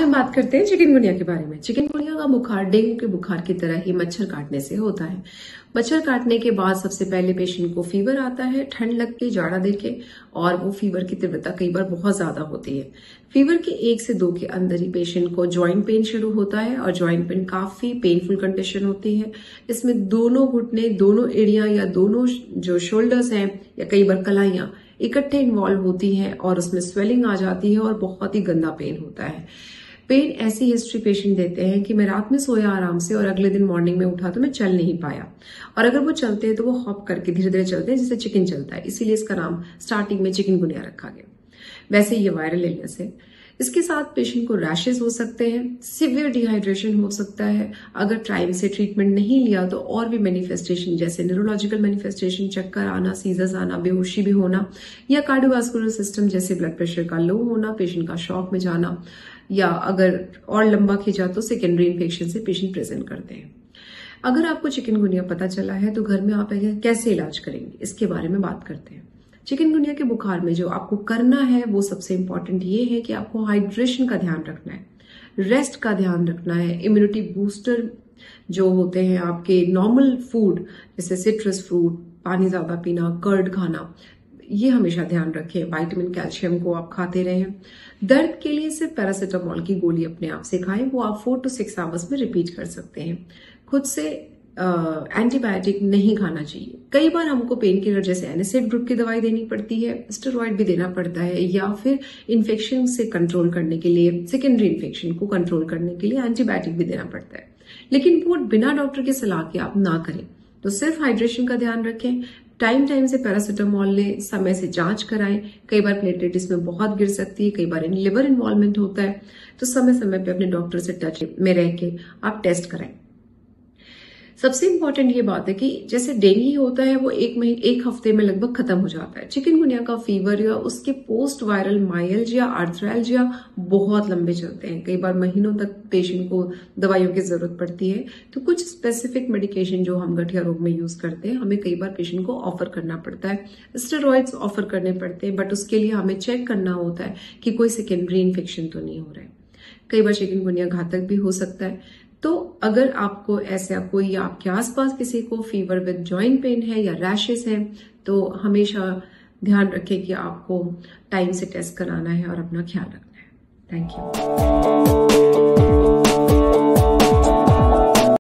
हम बात करते हैं चिकनगुनिया के बारे में। चिकनगुनिया का बुखार डेंगू के बुखार की तरह ही मच्छर काटने से होता है। मच्छर काटने के बाद सबसे पहले पेशेंट को फीवर आता है, ठंड लग के, जाड़ा देके, और वो फीवर की तीव्रता कई बार बहुत ज्यादा होती है। फीवर के 1 से 2 के अंदर ही पेशेंट को जॉइंट पेन शुरू होता है और जॉइंट पेन काफी पेनफुल कंडीशन होती है। इसमें दोनों घुटने, दोनों एड़ियां या दोनों जो शोल्डर्स हैं या कई बार कलाइयां इकट्ठे इन्वॉल्व होती हैं और उसमें स्वेलिंग आ जाती है और बहुत ही गंदा पेन होता है। पेन ऐसी हिस्ट्री पेशेंट देते हैं कि मैं रात में सोया आराम से और अगले दिन मॉर्निंग में उठा तो मैं चल नहीं पाया, और अगर वो चलते हैं तो वो हॉप करके धीरे धीरे चलते हैं, जिससे चिकन चलता है, इसीलिए इसका नाम स्टार्टिंग में चिकनगुनिया रखा गया। वैसे ये वायरल इलनेस है। इसके साथ पेशेंट को रैशेस हो सकते हैं, सिवियर डिहाइड्रेशन हो सकता है। अगर टाइम से ट्रीटमेंट नहीं लिया तो और भी मैनिफेस्टेशन जैसे न्यूरोलॉजिकल मैनिफेस्टेशन, चक्कर आना, सीजर्स आना, बेहोशी भी होना, या कार्डियोवास्कुलर सिस्टम जैसे ब्लड प्रेशर का लो होना, पेशेंट का शॉक में जाना, या अगर और लंबा खींचा तो सेकेंडरी इन्फेक्शन से पेशेंट प्रेजेंट करते हैं। अगर आपको चिकनगुनिया पता चला है तो घर में आप कैसे इलाज करेंगे, इसके बारे में बात करते हैं। चिकनगुनिया के बुखार में जो आपको करना है वो सबसे इंपॉर्टेंट ये है कि आपको हाइड्रेशन का ध्यान रखना है, रेस्ट का ध्यान रखना है, इम्यूनिटी बूस्टर जो होते हैं आपके नॉर्मल फूड जैसे सिट्रस फ्रूट, पानी ज्यादा पीना, कर्ड खाना, ये हमेशा ध्यान रखें। विटामिन, कैल्शियम को आप खाते रहें। दर्द के लिए सिर्फ पैरासीटामोल की गोली अपने आप से खाएं, वो आप 4 to 6 आवर्स में रिपीट कर सकते हैं। खुद से एंटीबायोटिक नहीं खाना चाहिए। कई बार हमको पेन किलर जैसे एनिसिड ग्रुप की दवाई देनी पड़ती है, स्टेरॉइड भी देना पड़ता है, या फिर इन्फेक्शन से कंट्रोल करने के लिए, सेकेंडरी इन्फेक्शन को कंट्रोल करने के लिए एंटीबायोटिक भी देना पड़ता है। लेकिन वो बिना डॉक्टर की सलाह के आप ना करें। तो सिर्फ हाइड्रेशन का ध्यान रखें, टाइम से पैरासीटामोल लें, समय से जांच कराएं। कई बार प्लेटलेट इसमें बहुत गिर सकती है, कई बार लिवर इन्वॉल्वमेंट होता है, तो समय समय पे अपने डॉक्टर से टच में रह के आप टेस्ट कराएं। सबसे इंपॉर्टेंट ये बात है कि जैसे डेंगू होता है वो एक हफ्ते में लगभग खत्म हो जाता है, चिकनगुनिया का फीवर या उसके पोस्ट वायरल माइल्जिया, आर्थ्रैल्जिया बहुत लंबे चलते हैं। कई बार महीनों तक पेशेंट को दवाइयों की जरूरत पड़ती है। तो कुछ स्पेसिफिक मेडिकेशन जो हम गठिया रोग में यूज करते हैं, हमें कई बार पेशेंट को ऑफर करना पड़ता है, स्टेरॉइड्स ऑफर करने पड़ते हैं, बट उसके लिए हमें चेक करना होता है कि कोई सेकेंडरी इन्फेक्शन तो नहीं हो रहा है। कई बार चिकनगुनिया घातक भी हो सकता है। तो अगर आपको ऐसा कोई या आपके आसपास किसी को फीवर विद जॉइंट पेन है या रैशेस हैं, तो हमेशा ध्यान रखें कि आपको टाइम से टेस्ट कराना है और अपना ख्याल रखना है। Thank you.